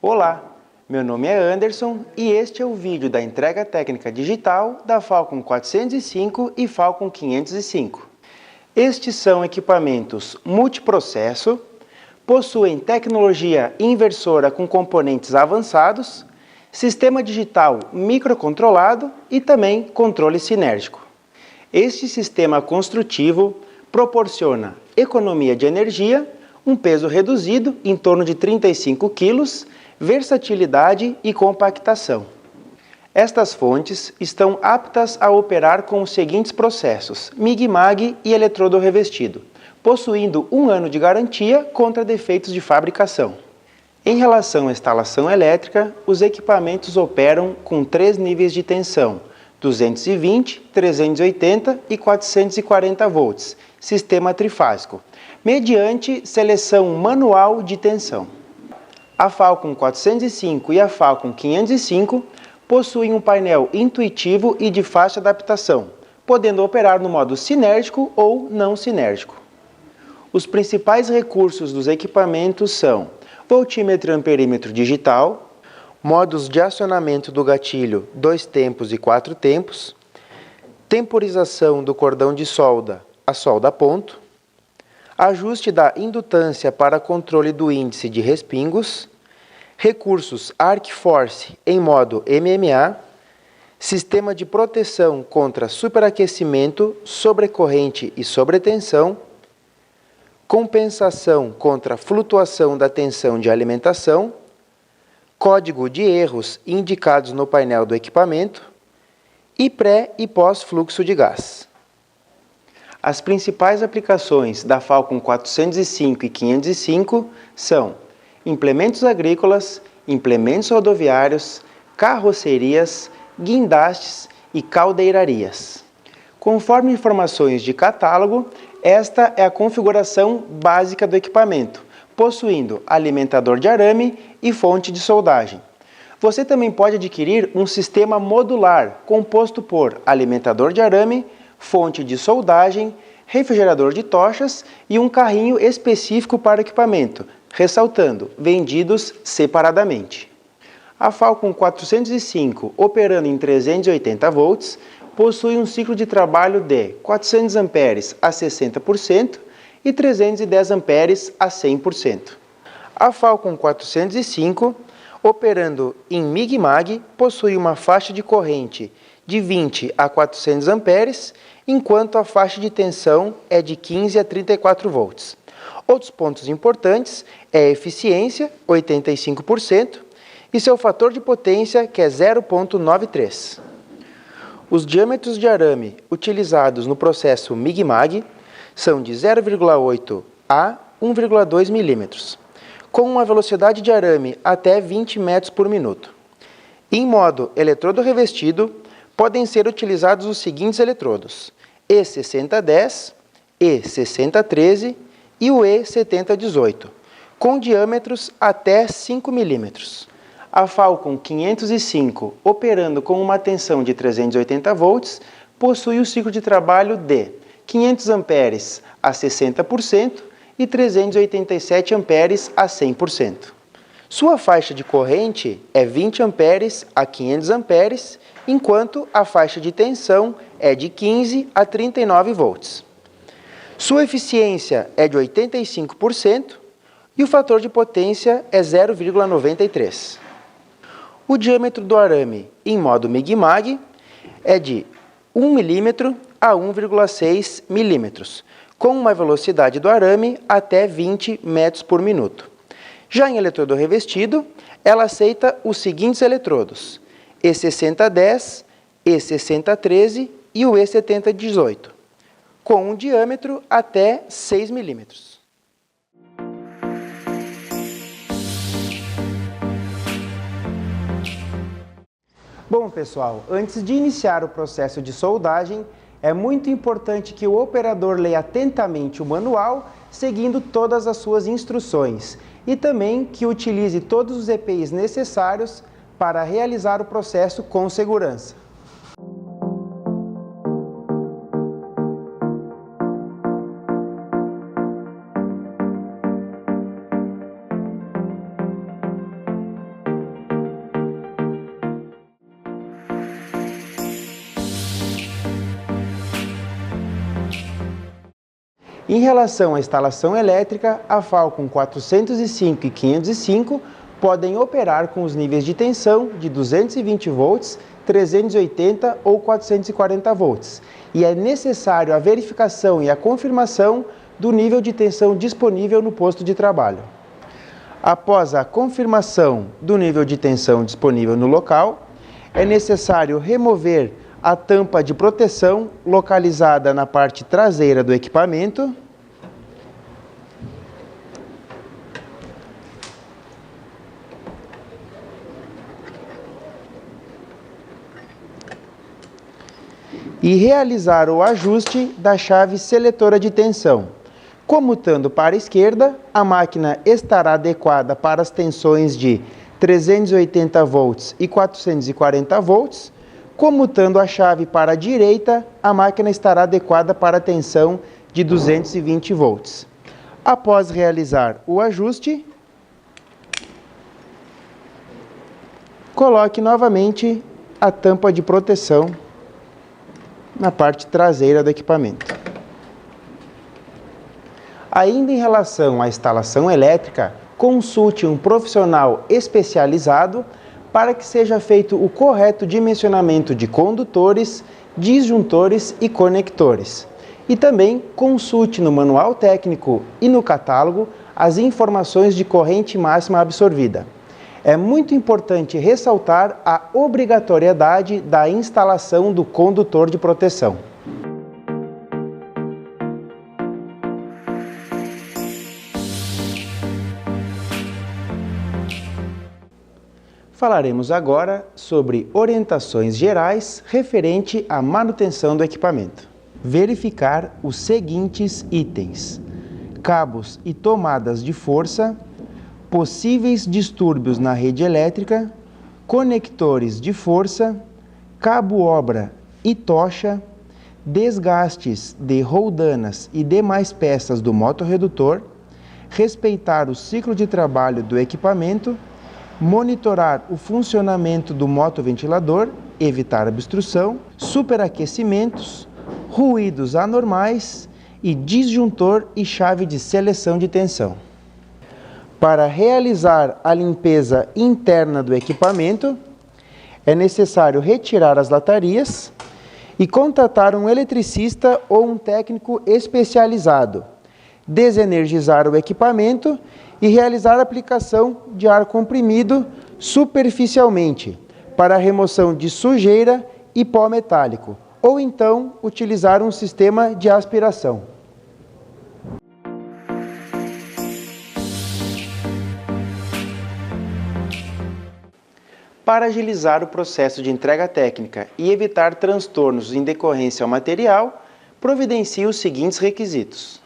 Olá, meu nome é Anderson e este é o vídeo da entrega técnica digital da Falcon 405 e Falcon 505. Estes são equipamentos multiprocesso, possuem tecnologia inversora com componentes avançados, sistema digital microcontrolado e também controle sinérgico. Este sistema construtivo proporciona economia de energia, um peso reduzido em torno de 35 kg, versatilidade e compactação. Estas fontes estão aptas a operar com os seguintes processos: MIG-MAG e eletrodo revestido, possuindo 1 ano de garantia contra defeitos de fabricação. Em relação à instalação elétrica, os equipamentos operam com 3 níveis de tensão: 220, 380 e 440 volts, sistema trifásico, mediante seleção manual de tensão. A Falcon 405 e a Falcon 505 possuem um painel intuitivo e de fácil adaptação, podendo operar no modo sinérgico ou não sinérgico. Os principais recursos dos equipamentos são voltímetro e amperímetro digital, modos de acionamento do gatilho 2 tempos e 4 tempos, temporização do cordão de solda a solda a ponto, ajuste da indutância para controle do índice de respingos, recursos Arc Force em modo MMA, sistema de proteção contra superaquecimento, sobrecorrente e sobretensão, compensação contra flutuação da tensão de alimentação, código de erros indicados no painel do equipamento e pré- e pós-fluxo de gás. As principais aplicações da Falcon 405 e 505 são implementos agrícolas, implementos rodoviários, carrocerias, guindastes e caldeirarias. Conforme informações de catálogo, esta é a configuração básica do equipamento, possuindo alimentador de arame e fonte de soldagem. Você também pode adquirir um sistema modular composto por alimentador de arame, fonte de soldagem, refrigerador de tochas e um carrinho específico para o equipamento, ressaltando, vendidos separadamente. A Falcon 405, operando em 380 volts, possui um ciclo de trabalho de 400 amperes a 60% e 310 amperes a 100%. A Falcon 405, operando em MIG-MAG, possui uma faixa de corrente de 20 a 400 amperes, enquanto a faixa de tensão é de 15 a 34 volts. Outros pontos importantes é a eficiência, 85%, e seu fator de potência, que é 0,93. Os diâmetros de arame utilizados no processo MIG-MAG são de 0,8 a 1,2 milímetros, com uma velocidade de arame até 20 metros por minuto. Em modo eletrodo revestido, podem ser utilizados os seguintes eletrodos: E6010, E6013 e o E7018, com diâmetros até 5 milímetros. A Falcon 505, operando com uma tensão de 380 volts, possui o ciclo de trabalho de 500 amperes a 60% e 387 amperes a 100%. Sua faixa de corrente é 20 amperes a 500 amperes, enquanto a faixa de tensão é de 15 a 39 volts. Sua eficiência é de 85% e o fator de potência é 0,93. O diâmetro do arame em modo MIG-MAG é de 1 mm a 1,6 mm, com uma velocidade do arame até 20 metros por minuto. Já em eletrodo revestido, ela aceita os seguintes eletrodos: E6010, E6013 e o E7018, com um diâmetro até 6 milímetros. Bom, pessoal, antes de iniciar o processo de soldagem, é muito importante que o operador leia atentamente o manual, seguindo todas as suas instruções, e também que utilize todos os EPIs necessários para realizar o processo com segurança. Em relação à instalação elétrica, a Falcon 405 e 505 podem operar com os níveis de tensão de 220 volts, 380 ou 440 volts, e é necessário a verificação e a confirmação do nível de tensão disponível no posto de trabalho. Após a confirmação do nível de tensão disponível no local, é necessário remover a tampa de proteção localizada na parte traseira do equipamento e realizar o ajuste da chave seletora de tensão. Comutando para a esquerda, a máquina estará adequada para as tensões de 380 volts e 440 volts. Comutando a chave para a direita, a máquina estará adequada para a tensão de 220 volts. Após realizar o ajuste, coloque novamente a tampa de proteção na parte traseira do equipamento. Ainda em relação à instalação elétrica, consulte um profissional especializado para que seja feito o correto dimensionamento de condutores, disjuntores e conectores. E também consulte no manual técnico e no catálogo as informações de corrente máxima absorvida. É muito importante ressaltar a obrigatoriedade da instalação do condutor de proteção. Falaremos agora sobre orientações gerais referente à manutenção do equipamento. Verificar os seguintes itens: cabos e tomadas de força, possíveis distúrbios na rede elétrica, conectores de força, cabo-obra e tocha, desgastes de roldanas e demais peças do motorredutor, respeitar o ciclo de trabalho do equipamento, monitorar o funcionamento do motoventilador, evitar obstrução, superaquecimentos, ruídos anormais e disjuntor e chave de seleção de tensão. Para realizar a limpeza interna do equipamento, é necessário retirar as latarias e contatar um eletricista ou um técnico especializado, desenergizar o equipamento e realizar a aplicação de ar comprimido superficialmente para a remoção de sujeira e pó metálico, ou então utilizar um sistema de aspiração. Para agilizar o processo de entrega técnica e evitar transtornos em decorrência ao material, providencie os seguintes requisitos: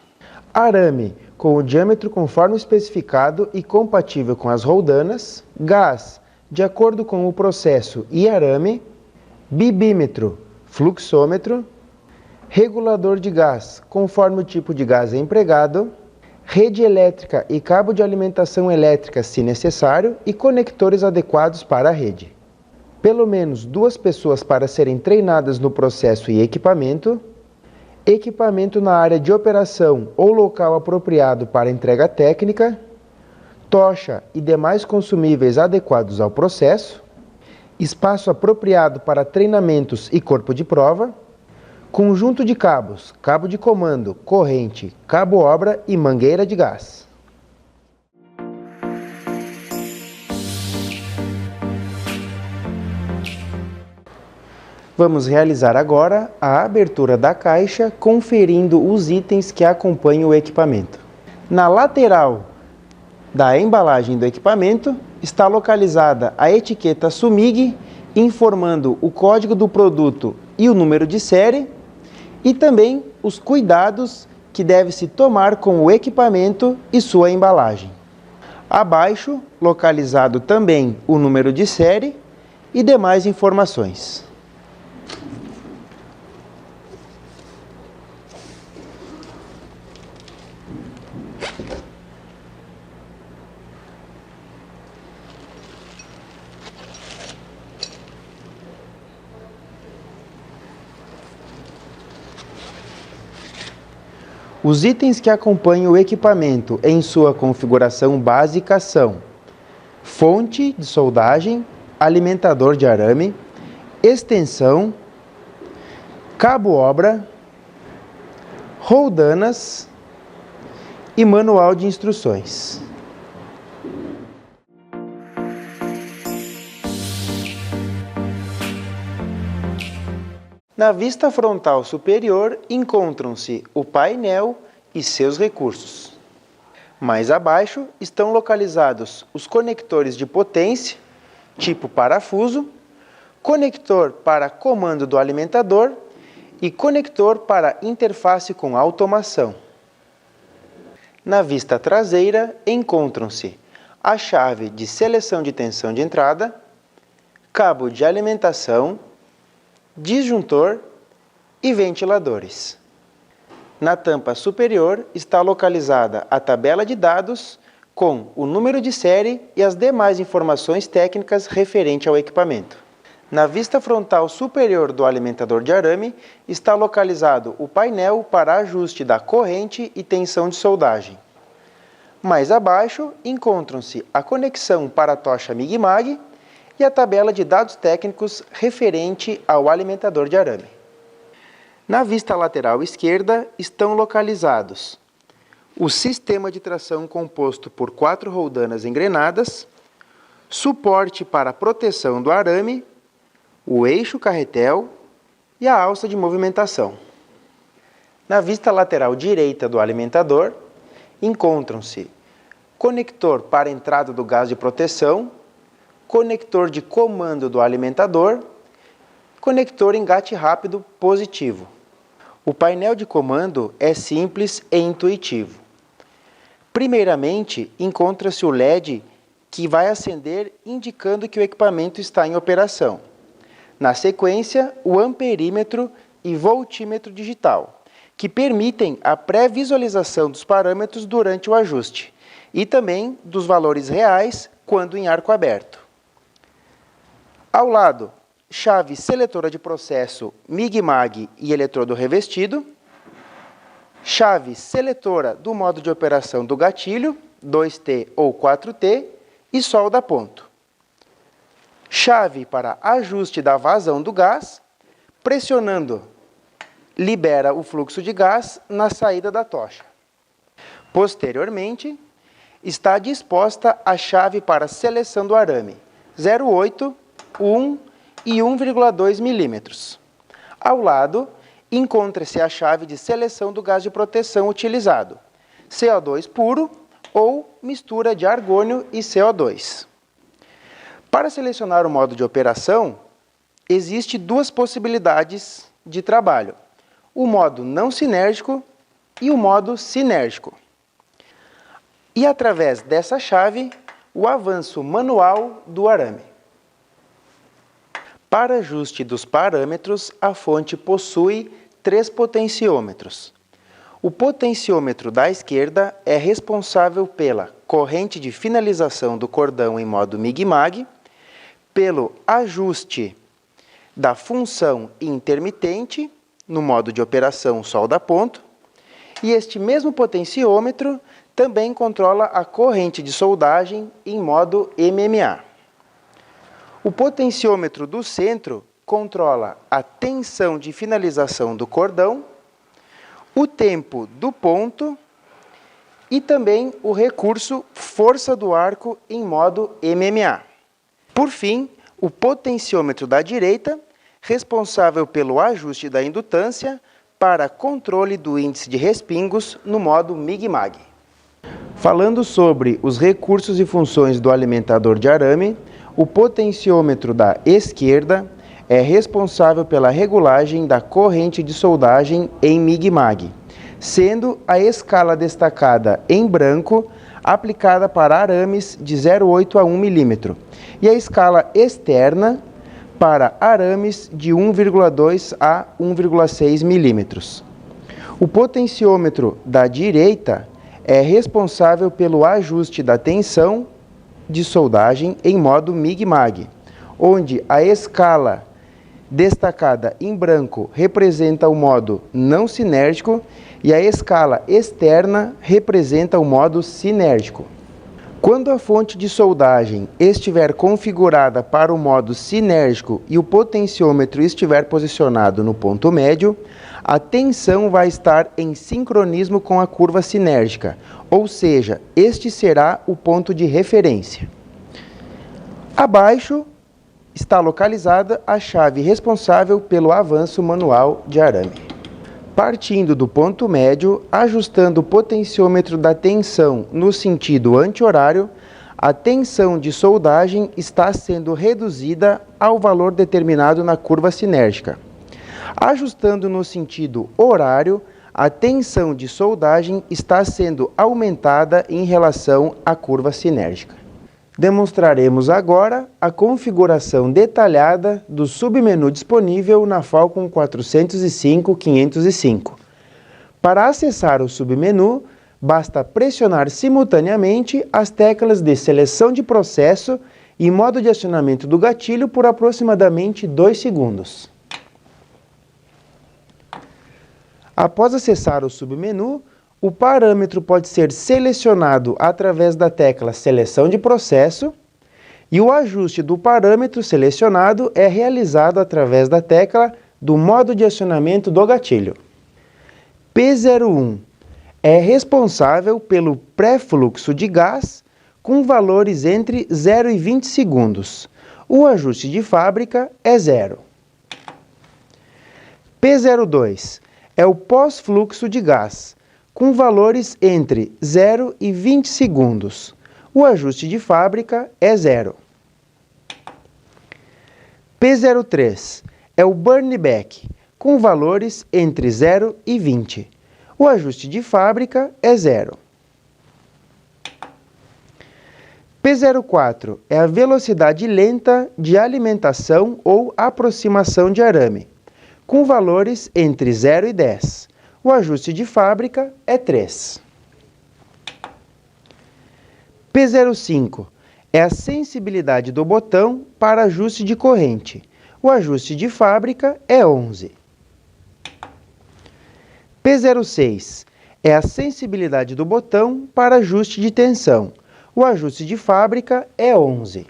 arame com o diâmetro conforme especificado e compatível com as roldanas, gás de acordo com o processo e arame, bibímetro, fluxômetro, regulador de gás conforme o tipo de gás empregado, rede elétrica e cabo de alimentação elétrica se necessário e conectores adequados para a rede. Pelo menos 2 pessoas para serem treinadas no processo e equipamento na área de operação ou local apropriado para entrega técnica, tocha e demais consumíveis adequados ao processo, espaço apropriado para treinamentos e corpo de prova, conjunto de cabos, cabo de comando, corrente, cabo-obra e mangueira de gás. Vamos realizar agora a abertura da caixa, conferindo os itens que acompanham o equipamento. Na lateral da embalagem do equipamento está localizada a etiqueta SUMIG, informando o código do produto e o número de série, e também os cuidados que deve-se tomar com o equipamento e sua embalagem. Abaixo, localizado também o número de série e demais informações. Os itens que acompanham o equipamento em sua configuração básica são fonte de soldagem, alimentador de arame, extensão, cabo-obra, roldanas e manual de instruções. Na vista frontal superior encontram-se o painel e seus recursos. Mais abaixo estão localizados os conectores de potência, tipo parafuso, conector para comando do alimentador e conector para interface com automação. Na vista traseira encontram-se a chave de seleção de tensão de entrada, cabo de alimentação, disjuntor e ventiladores. Na tampa superior está localizada a tabela de dados com o número de série e as demais informações técnicas referente ao equipamento. Na vista frontal superior do alimentador de arame está localizado o painel para ajuste da corrente e tensão de soldagem. Mais abaixo encontram-se a conexão para a tocha Mig-Mag e a tabela de dados técnicos referente ao alimentador de arame. Na vista lateral esquerda estão localizados o sistema de tração composto por 4 roldanas engrenadas, suporte para proteção do arame, o eixo carretel e a alça de movimentação. Na vista lateral direita do alimentador encontram-se conector para entrada do gás de proteção, conector de comando do alimentador, conector engate rápido positivo. O painel de comando é simples e intuitivo. Primeiramente, encontra-se o LED que vai acender indicando que o equipamento está em operação. Na sequência, o amperímetro e voltímetro digital, que permitem a pré-visualização dos parâmetros durante o ajuste e também dos valores reais quando em arco aberto. Ao lado, chave seletora de processo Mig-Mag e eletrodo revestido, chave seletora do modo de operação do gatilho, 2T ou 4T, e solda ponto. Chave para ajuste da vazão do gás, pressionando, libera o fluxo de gás na saída da tocha. Posteriormente, está disposta a chave para seleção do arame, 0,8, 1 e 1,2 milímetros. Ao lado, encontra-se a chave de seleção do gás de proteção utilizado, CO2 puro ou mistura de argônio e CO2. Para selecionar o modo de operação, existem 2 possibilidades de trabalho, o modo não sinérgico e o modo sinérgico. E através dessa chave, o avanço manual do arame. Para ajuste dos parâmetros, a fonte possui 3 potenciômetros. O potenciômetro da esquerda é responsável pela corrente de finalização do cordão em modo Mig-Mag, pelo ajuste da função intermitente no modo de operação solda-ponto, e este mesmo potenciômetro também controla a corrente de soldagem em modo MMA. O potenciômetro do centro controla a tensão de finalização do cordão, o tempo do ponto e também o recurso força do arco em modo MMA. Por fim, o potenciômetro da direita, responsável pelo ajuste da indutância para controle do índice de respingos no modo Mig-Mag. Falando sobre os recursos e funções do alimentador de arame, o potenciômetro da esquerda é responsável pela regulagem da corrente de soldagem em Mig-Mag, sendo a escala destacada em branco aplicada para arames de 0,8 a 1 milímetro e a escala externa para arames de 1,2 a 1,6 milímetros. O potenciômetro da direita é responsável pelo ajuste da tensão de soldagem em modo Mig-Mag, onde a escala destacada em branco, representa o modo não sinérgico e a escala externa representa o modo sinérgico. Quando a fonte de soldagem estiver configurada para o modo sinérgico e o potenciômetro estiver posicionado no ponto médio, a tensão vai estar em sincronismo com a curva sinérgica, ou seja, este será o ponto de referência. Abaixo está localizada a chave responsável pelo avanço manual de arame. Partindo do ponto médio, ajustando o potenciômetro da tensão no sentido anti-horário, a tensão de soldagem está sendo reduzida ao valor determinado na curva sinérgica. Ajustando no sentido horário, a tensão de soldagem está sendo aumentada em relação à curva sinérgica. Demonstraremos agora a configuração detalhada do submenu disponível na Falcon 405/505. Para acessar o submenu, basta pressionar simultaneamente as teclas de seleção de processo e modo de acionamento do gatilho por aproximadamente 2 segundos. Após acessar o submenu, o parâmetro pode ser selecionado através da tecla Seleção de Processo e o ajuste do parâmetro selecionado é realizado através da tecla do modo de acionamento do gatilho. P01 é responsável pelo pré-fluxo de gás com valores entre 0 e 20 segundos. O ajuste de fábrica é 0. P02 é o pós-fluxo de gás, com valores entre 0 e 20 segundos. O ajuste de fábrica é 0. P03 é o burn back, com valores entre 0 e 20. O ajuste de fábrica é 0. P04 é a velocidade lenta de alimentação ou aproximação de arame, com valores entre 0 e 10. O ajuste de fábrica é 3. P05 é a sensibilidade do botão para ajuste de corrente. O ajuste de fábrica é 11. P06 é a sensibilidade do botão para ajuste de tensão. O ajuste de fábrica é 11.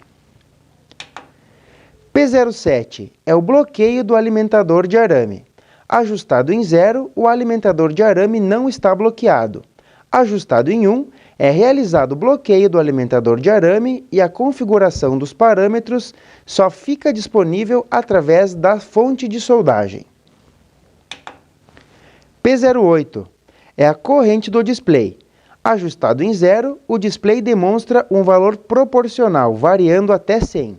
P07 é o bloqueio do alimentador de arame. Ajustado em 0, o alimentador de arame não está bloqueado. Ajustado em 1, é realizado o bloqueio do alimentador de arame e a configuração dos parâmetros só fica disponível através da fonte de soldagem. P08 é a corrente do display. Ajustado em 0, o display demonstra um valor proporcional, variando até 100.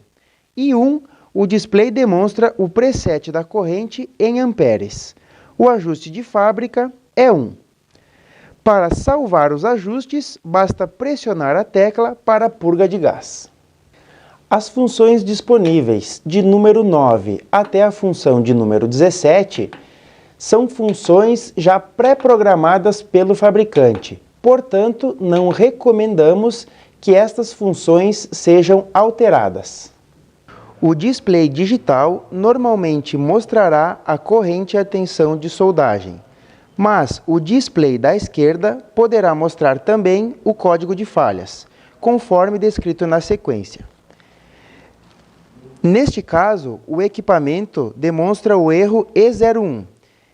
E 1, o display demonstra o preset da corrente em amperes. O ajuste de fábrica é 1. Para salvar os ajustes, basta pressionar a tecla para a purga de gás. As funções disponíveis de número 9 até a função de número 17 são funções já pré-programadas pelo fabricante. Portanto, não recomendamos que estas funções sejam alteradas. O display digital normalmente mostrará a corrente e a tensão de soldagem, mas o display da esquerda poderá mostrar também o código de falhas, conforme descrito na sequência. Neste caso, o equipamento demonstra o erro E01,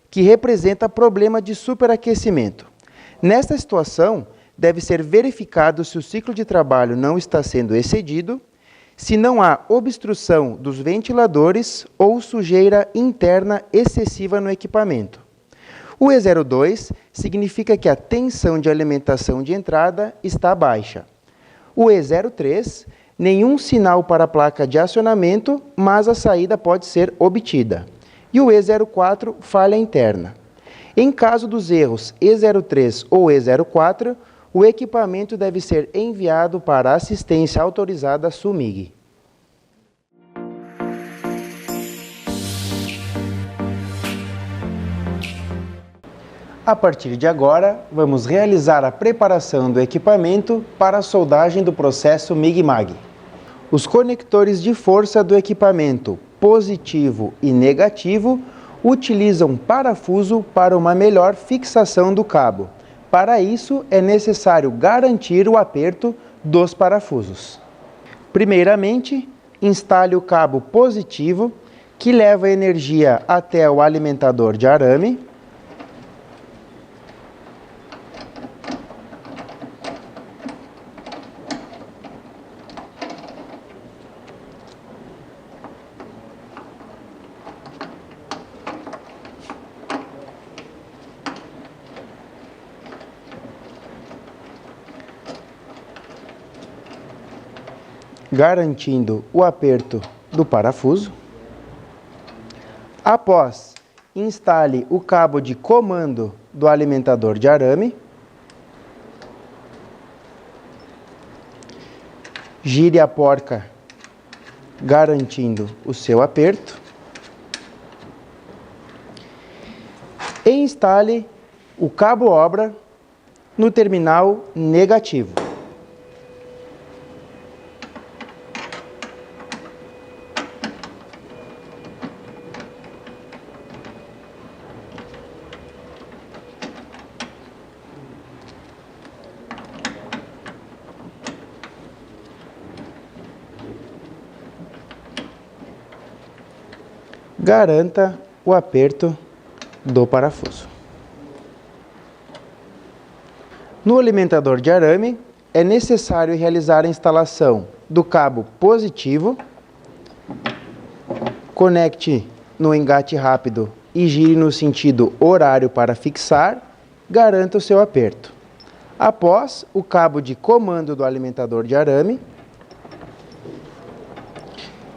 que representa problema de superaquecimento. Nesta situação, deve ser verificado se o ciclo de trabalho não está sendo excedido, se não há obstrução dos ventiladores ou sujeira interna excessiva no equipamento. O E02 significa que a tensão de alimentação de entrada está baixa. O E03, nenhum sinal para a placa de acionamento, mas a saída pode ser obtida. E o E04, falha interna. Em caso dos erros E03 ou E04, o equipamento deve ser enviado para a assistência autorizada SUMIG. A partir de agora, vamos realizar a preparação do equipamento para a soldagem do processo MIG-MAG. Os conectores de força do equipamento positivo e negativo utilizam parafuso para uma melhor fixação do cabo. Para isso, é necessário garantir o aperto dos parafusos. Primeiramente, instale o cabo positivo, que leva energia até o alimentador de arame. Garantindo o aperto do parafuso. Após, instale o cabo de comando do alimentador de arame. Gire a porca, garantindo o seu aperto. E instale o cabo-obra no terminal negativo. Garanta o aperto do parafuso. No alimentador de arame, é necessário realizar a instalação do cabo positivo. Conecte no engate rápido e gire no sentido horário para fixar. Garanta o seu aperto. Após, o cabo de comando do alimentador de arame.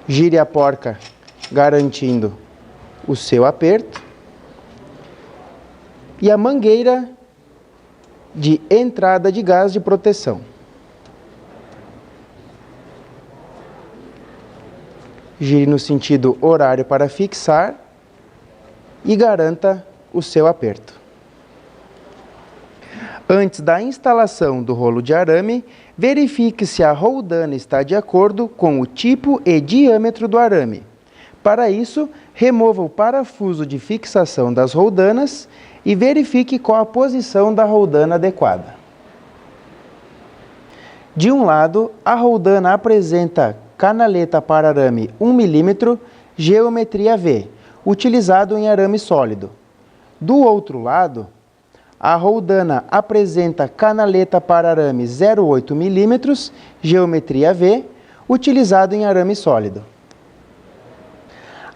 Gire a porca, garantindo o seu aperto, e a mangueira de entrada de gás de proteção. Gire no sentido horário para fixar e garanta o seu aperto. Antes da instalação do rolo de arame, verifique se a roldana está de acordo com o tipo e diâmetro do arame. Para isso, remova o parafuso de fixação das roldanas e verifique qual a posição da roldana adequada. De um lado, a roldana apresenta canaleta para arame 1 mm, geometria V, utilizado em arame sólido. Do outro lado, a roldana apresenta canaleta para arame 0,8 mm, geometria V, utilizado em arame sólido.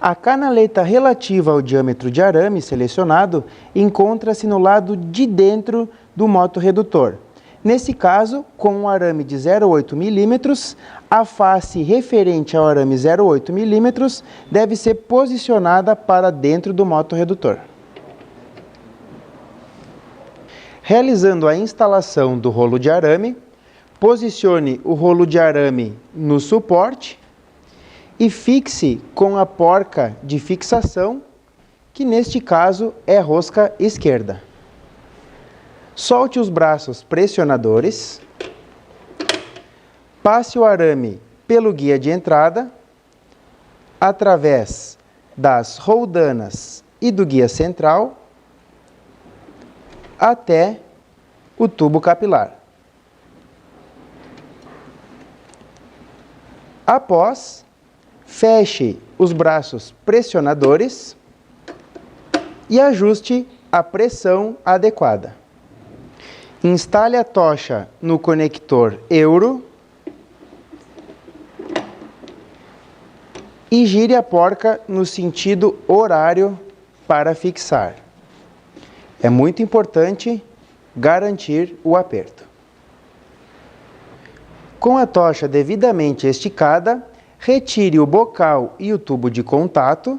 A canaleta relativa ao diâmetro de arame selecionado encontra-se no lado de dentro do motorredutor. Nesse caso, com um arame de 0,8 mm, a face referente ao arame 0,8 mm deve ser posicionada para dentro do motorredutor. Realizando a instalação do rolo de arame, posicione o rolo de arame no suporte e fixe com a porca de fixação, que neste caso é rosca esquerda. Solte os braços pressionadores, passe o arame pelo guia de entrada, através das roldanas e do guia central, até o tubo capilar. Após, feche os braços pressionadores e ajuste a pressão adequada. Instale a tocha no conector Euro e gire a porca no sentido horário para fixar. É muito importante garantir o aperto. Com a tocha devidamente esticada, retire o bocal e o tubo de contato.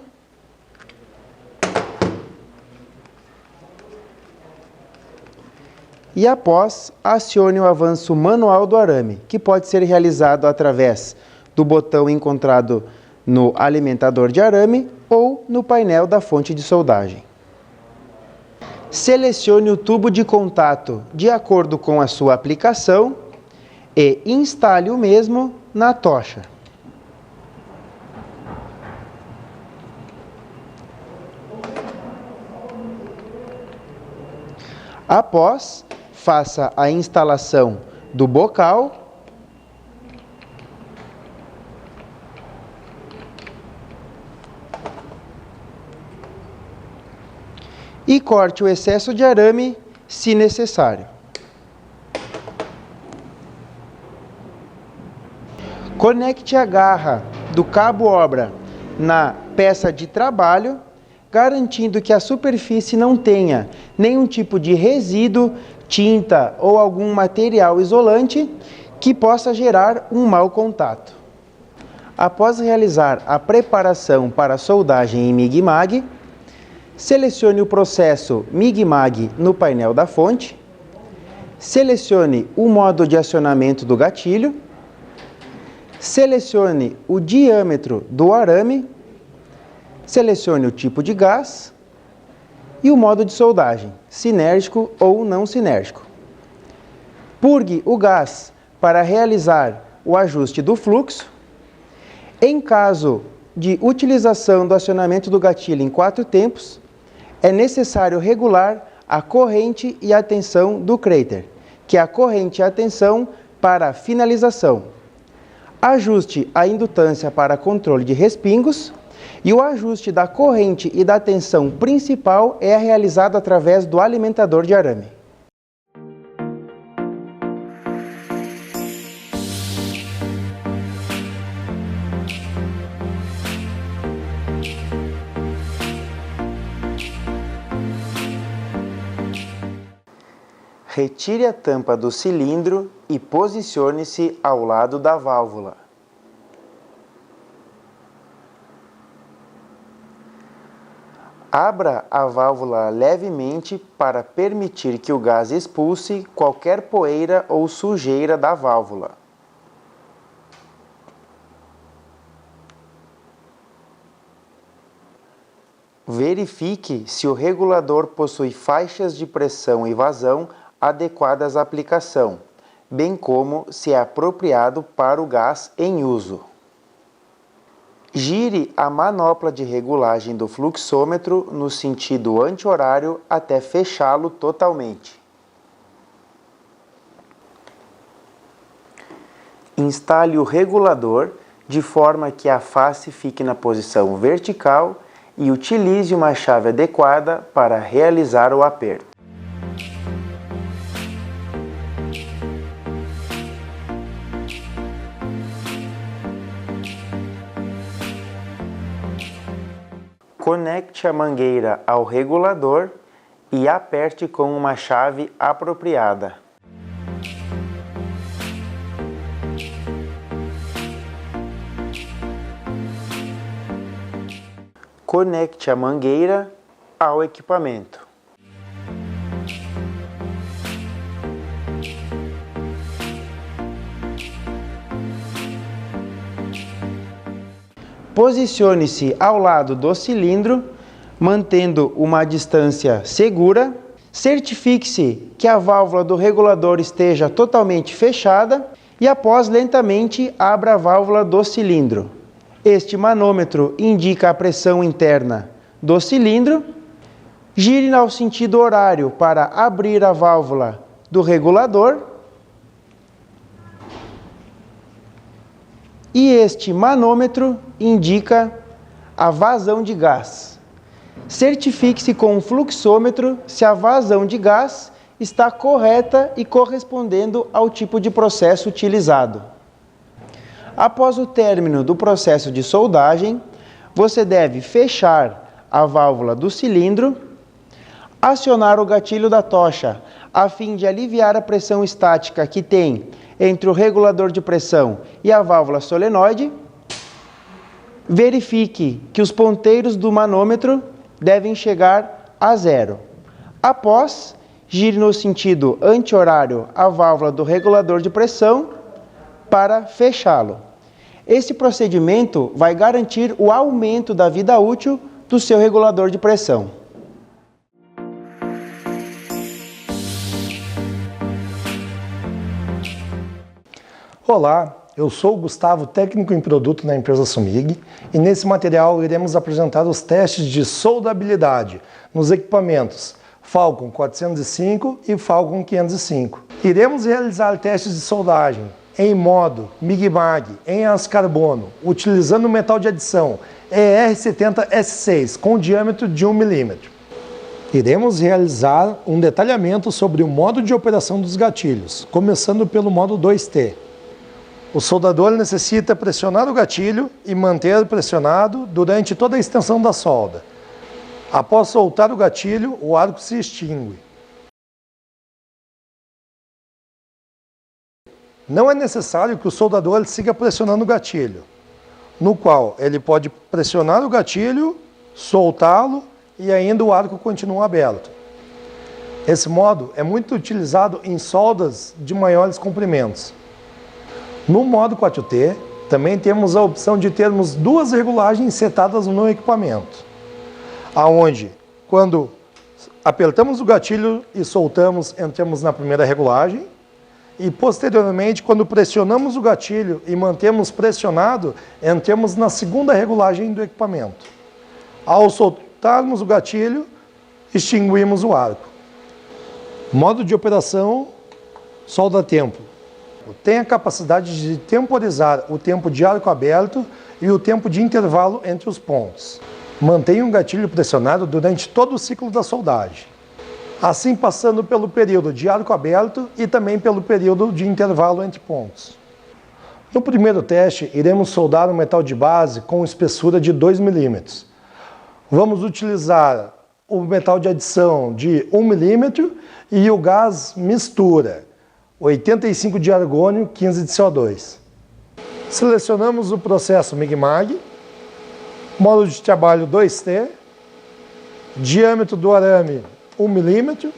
E após, acione o avanço manual do arame, que pode ser realizado através do botão encontrado no alimentador de arame ou no painel da fonte de soldagem. Selecione o tubo de contato de acordo com a sua aplicação e instale o mesmo na tocha. Após, faça a instalação do bocal e corte o excesso de arame, se necessário. Conecte a garra do cabo-obra na peça de trabalho, garantindo que a superfície não tenha nenhum tipo de resíduo, tinta ou algum material isolante que possa gerar um mau contato. Após realizar a preparação para a soldagem em MIG-MAG, selecione o processo MIG-MAG no painel da fonte, selecione o modo de acionamento do gatilho, selecione o diâmetro do arame, selecione o tipo de gás e o modo de soldagem, sinérgico ou não sinérgico. Purgue o gás para realizar o ajuste do fluxo. Em caso de utilização do acionamento do gatilho em 4 tempos, é necessário regular a corrente e a tensão do crater, que é a corrente e a tensão para finalização. Ajuste a indutância para controle de respingos e o ajuste da corrente e da tensão principal é realizado através do alimentador de arame. Retire a tampa do cilindro e posicione-se ao lado da válvula. Abra a válvula levemente para permitir que o gás expulse qualquer poeira ou sujeira da válvula. Verifique se o regulador possui faixas de pressão e vazão adequadas à aplicação, bem como se é apropriado para o gás em uso. Gire a manopla de regulagem do fluxômetro no sentido anti-horário até fechá-lo totalmente. Instale o regulador de forma que a face fique na posição vertical e utilize uma chave adequada para realizar o aperto. Conecte a mangueira ao regulador e aperte com uma chave apropriada. Conecte a mangueira ao equipamento. Posicione-se ao lado do cilindro, mantendo uma distância segura. Certifique-se que a válvula do regulador esteja totalmente fechada e, após, lentamente abra a válvula do cilindro. Este manômetro indica a pressão interna do cilindro. Gire ao sentido horário para abrir a válvula do regulador. E este manômetro indica a vazão de gás. Certifique-se com o fluxômetro se a vazão de gás está correta e correspondendo ao tipo de processo utilizado. Após o término do processo de soldagem, você deve fechar a válvula do cilindro, acionar o gatilho da tocha a fim de aliviar a pressão estática que tem entre o regulador de pressão e a válvula solenoide. Verifique que os ponteiros do manômetro devem chegar a 0. Após, gire no sentido anti-horário a válvula do regulador de pressão para fechá-lo. Esse procedimento vai garantir o aumento da vida útil do seu regulador de pressão. Olá, eu sou o Gustavo, técnico em produto na empresa Sumig, e nesse material iremos apresentar os testes de soldabilidade nos equipamentos Falcon 405 e Falcon 505. Iremos realizar testes de soldagem em modo MIG-MAG, em aço carbono, utilizando o metal de adição ER70S6 com diâmetro de 1 mm. Iremos realizar um detalhamento sobre o modo de operação dos gatilhos, começando pelo modo 2T. O soldador necessita pressionar o gatilho e manter pressionado durante toda a extensão da solda. Após soltar o gatilho, o arco se extingue. Não é necessário que o soldador siga pressionando o gatilho, no qual ele pode pressionar o gatilho, soltá-lo e ainda o arco continua aberto. Esse modo é muito utilizado em soldas de maiores comprimentos. No modo 4T, também temos a opção de termos duas regulagens setadas no equipamento, aonde, quando apertamos o gatilho e soltamos, entramos na primeira regulagem, e posteriormente, quando pressionamos o gatilho e mantemos pressionado, entramos na segunda regulagem do equipamento. Ao soltarmos o gatilho, extinguimos o arco. Modo de operação, solda-tempo. Tem a capacidade de temporizar o tempo de arco aberto e o tempo de intervalo entre os pontos. Mantenha o gatilho pressionado durante todo o ciclo da soldagem, assim passando pelo período de arco aberto e também pelo período de intervalo entre pontos. No primeiro teste, iremos soldar um metal de base com espessura de 2 mm. Vamos utilizar o metal de adição de 1 mm e o gás mistura, 85 de argônio, 15 de CO2. Selecionamos o processo MIG-MAG, modo de trabalho 2T, diâmetro do arame 1 mm,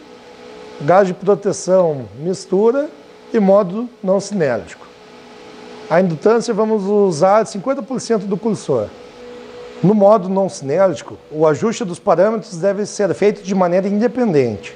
gás de proteção mistura e modo não sinérgico. A indutância vamos usar 50% do cursor. No modo não sinérgico, o ajuste dos parâmetros deve ser feito de maneira independente.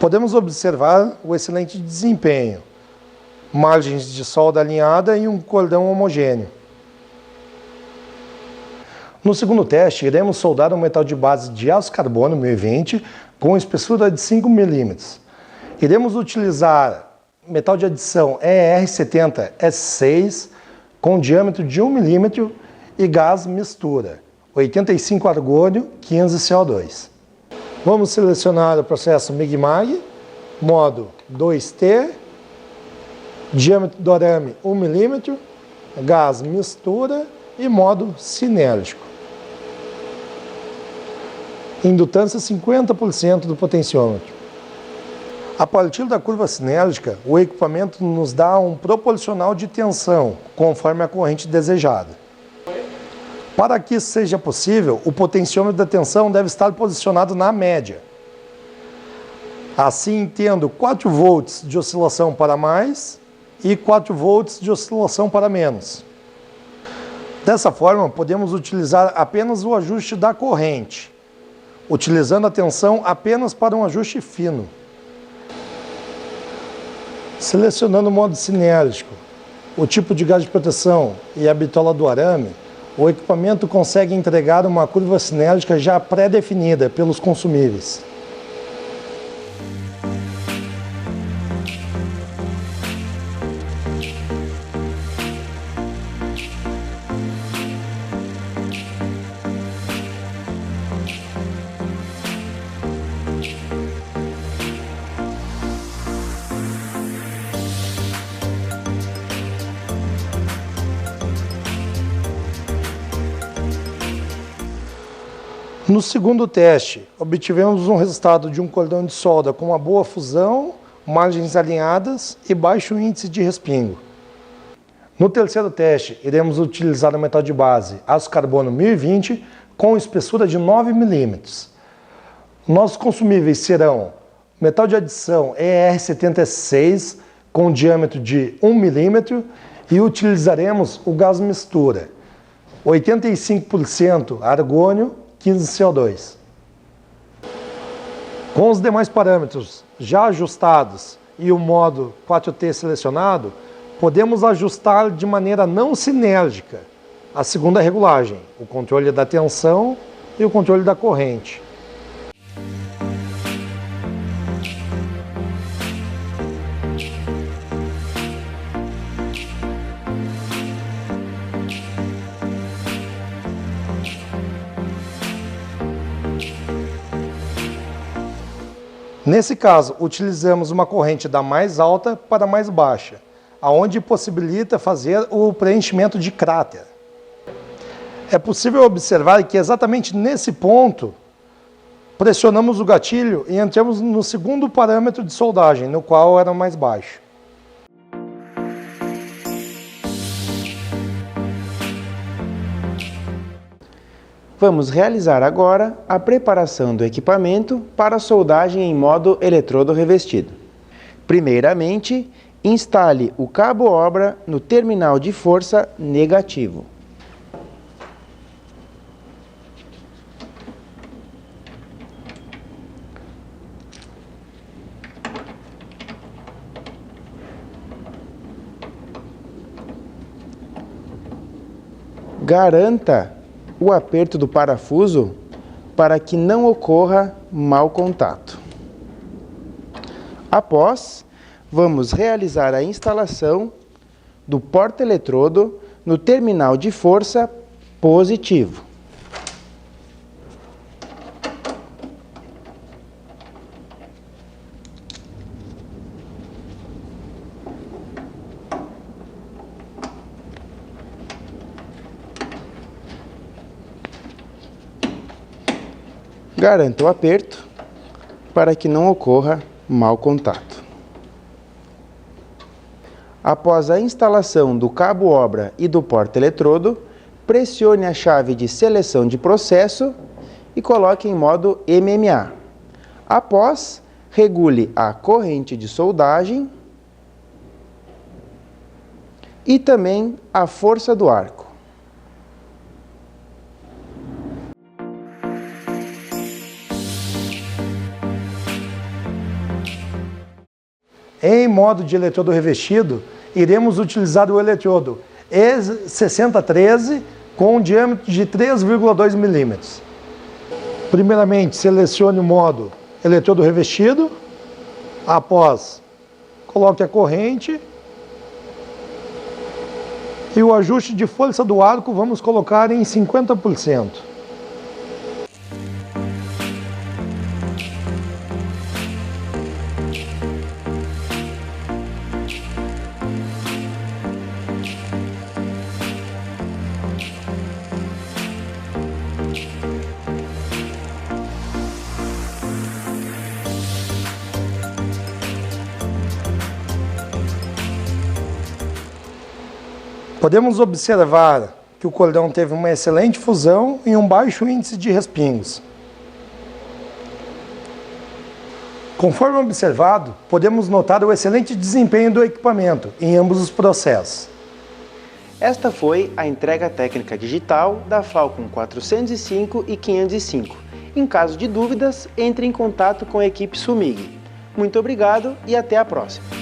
Podemos observar o excelente desempenho, margens de solda alinhada e um cordão homogêneo. No segundo teste, iremos soldar um metal de base de aço carbono 1020 com espessura de 5 mm. Iremos utilizar metal de adição ER70S6 com diâmetro de 1 mm e gás mistura, 85 argônio, 15 CO2. Vamos selecionar o processo MIG-MAG, modo 2T, diâmetro do arame 1 mm, gás mistura e modo sinérgico. Indutância 50% do potenciômetro. A partir da curva sinérgica, o equipamento nos dá um proporcional de tensão, conforme a corrente desejada. Para que isso seja possível, o potenciômetro da tensão deve estar posicionado na média. Assim, tendo 4 volts de oscilação para mais e 4 volts de oscilação para menos. Dessa forma, podemos utilizar apenas o ajuste da corrente, utilizando a tensão apenas para um ajuste fino. Selecionando o modo sinérgico, o tipo de gás de proteção e a bitola do arame, o equipamento consegue entregar uma curva sinérgica já pré-definida pelos consumíveis. No segundo teste, obtivemos um resultado de um cordão de solda com uma boa fusão, margens alinhadas e baixo índice de respingo. No terceiro teste, iremos utilizar o metal de base aço carbono 1020 com espessura de 9 mm. Nossos consumíveis serão metal de adição ER70S6 com diâmetro de 1 mm e utilizaremos o gás mistura, 85% argônio, 15 CO2. Com os demais parâmetros já ajustados e o modo 4T selecionado, podemos ajustar de maneira não sinérgica a segunda regulagem, o controle da tensão e o controle da corrente. Nesse caso, utilizamos uma corrente da mais alta para a mais baixa, aonde possibilita fazer o preenchimento de cráter. É possível observar que exatamente nesse ponto, pressionamos o gatilho e entramos no segundo parâmetro de soldagem, no qual era o mais baixo. Vamos realizar agora a preparação do equipamento para a soldagem em modo eletrodo revestido. Primeiramente, instale o cabo-obra no terminal de força negativo. Garanta o aperto do parafuso para que não ocorra mau contato. Após, vamos realizar a instalação do porta-eletrodo no terminal de força positivo. Garanta o aperto para que não ocorra mau contato. Após a instalação do cabo-obra e do porta-eletrodo, pressione a chave de seleção de processo e coloque em modo MMA. Após, regule a corrente de soldagem e também a força do arco. Em modo de eletrodo revestido, iremos utilizar o eletrodo E6013 com um diâmetro de 3,2 mm. Primeiramente, selecione o modo eletrodo revestido. Após, coloque a corrente. E o ajuste de força do arco vamos colocar em 50%. Podemos observar que o cordão teve uma excelente fusão e um baixo índice de respingos. Conforme observado, podemos notar o excelente desempenho do equipamento em ambos os processos. Esta foi a entrega técnica digital da Falcon 405 e 505. Em caso de dúvidas, entre em contato com a equipe Sumig. Muito obrigado e até a próxima!